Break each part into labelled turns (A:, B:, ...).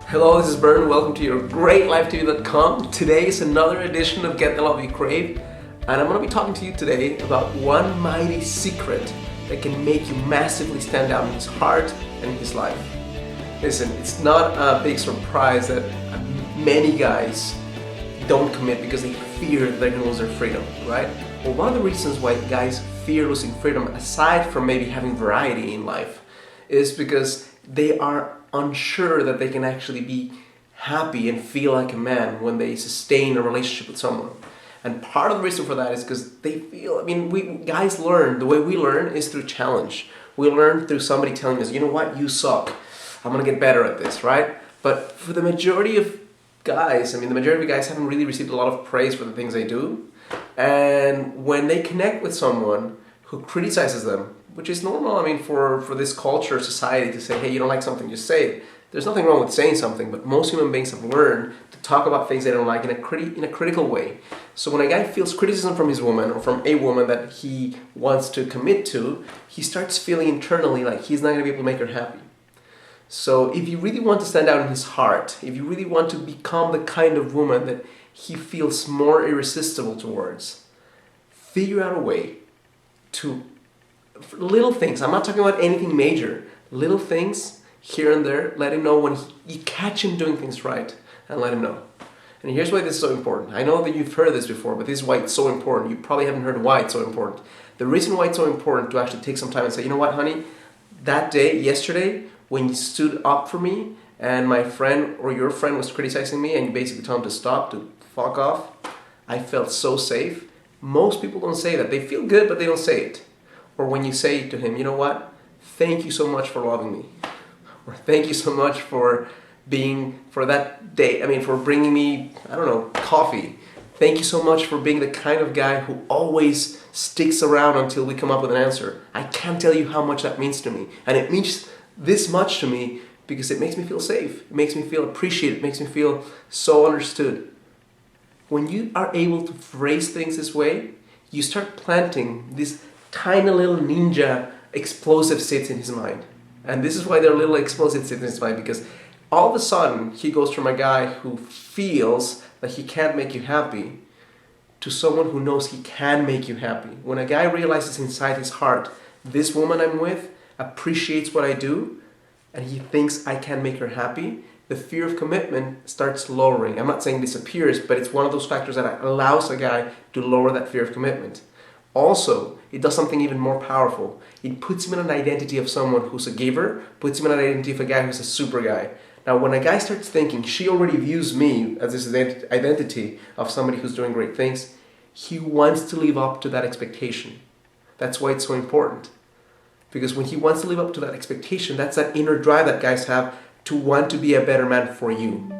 A: Hello, this is Bern. Welcome to your greatlifetv.com. Today is another edition of Get the Love You Crave, and I'm going to be talking to you today about one mighty secret that can make you massively stand out in his heart and in his life. Listen, it's not a big surprise that many guys don't commit because they fear that they're going to lose their freedom, right? Well, one of the reasons why guys fear losing freedom, aside from maybe having variety in life, is because they are unsure that they can actually be happy and feel like a man when they sustain a relationship with someone. And part of the reason for that is because they feel, we guys learn, the way we learn is through challenge. We learn through somebody telling us, you know what, you suck. I'm gonna get better at this, right? But for the majority of guys, the majority of guys haven't really received a lot of praise for the things they do. And when they connect with someone who criticizes them, which is normal, for this culture, society to say, hey, you don't like something, just say it. There's nothing wrong with saying something, but most human beings have learned to talk about things they don't like in a critical way. So when a guy feels criticism from his woman or from a woman that he wants to commit to, he starts feeling internally like he's not going to be able to make her happy. So if you really want to stand out in his heart, if you really want to become the kind of woman that he feels more irresistible towards, figure out a way to little things. I'm not talking about anything major. Little things here and there. Let him know when you catch him doing things right, and let him know. And here's why this is so important. I know that you've heard this before, but this is why it's so important. You probably haven't heard why it's so important. The reason why it's so important to actually take some time and say, you know what, honey, that day, yesterday, when you stood up for me and my friend or your friend was criticizing me and you basically told him to stop, to fuck off, I felt so safe. Most people don't say that. They feel good, but they don't say it. Or when you say to him, you know what, thank you so much for loving me. Or thank you so much for that day, for bringing me, coffee. Thank you so much for being the kind of guy who always sticks around until we come up with an answer. I can't tell you how much that means to me. And it means this much to me because it makes me feel safe. It makes me feel appreciated. It makes me feel so understood. When you are able to phrase things this way, you start planting this tiny little ninja explosive seeds in his mind. And this is why they're little explosive seeds in his mind, because all of a sudden he goes from a guy who feels that he can't make you happy to someone who knows he can make you happy. When a guy realizes inside his heart, this woman I'm with appreciates what I do and he thinks I can make her happy, the fear of commitment starts lowering. I'm not saying disappears, but it's one of those factors that allows a guy to lower that fear of commitment. Also, it does something even more powerful. It puts him in an identity of someone who's a giver, puts him in an identity of a guy who's a super guy. Now, when a guy starts thinking, she already views me as this identity of somebody who's doing great things, he wants to live up to that expectation. That's why it's so important. Because when he wants to live up to that expectation, that's that inner drive that guys have to want to be a better man for you.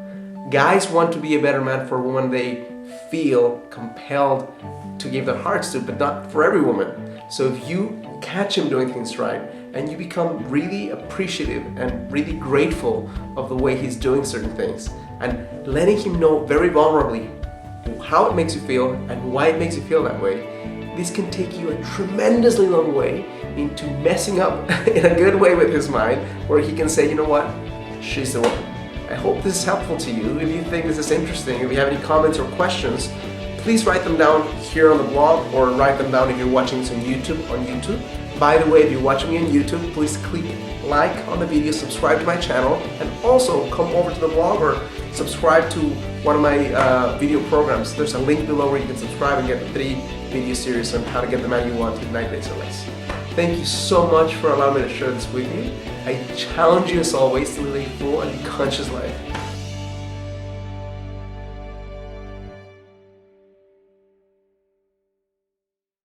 A: Guys want to be a better man for a woman they feel compelled to give their hearts to, but not for every woman. So if you catch him doing things right and you become really appreciative and really grateful of the way he's doing certain things and letting him know very vulnerably how it makes you feel and why it makes you feel that way, this can take you a tremendously long way into messing up in a good way with his mind, where he can say, you know what, she's the one. I hope this is helpful to you. If you think this is interesting, if you have any comments or questions, please write them down here on the blog or write them down if you're watching this on YouTube. By the way, if you're watching me on YouTube, please click like on the video, subscribe to my channel, and also come over to the blog or subscribe to one of my video programs. There's a link below where you can subscribe and get the 3 video series on how to get the man you want in 9 days or less. Thank you so much for allowing me to share this with you. I challenge you as always to live a full and conscious life.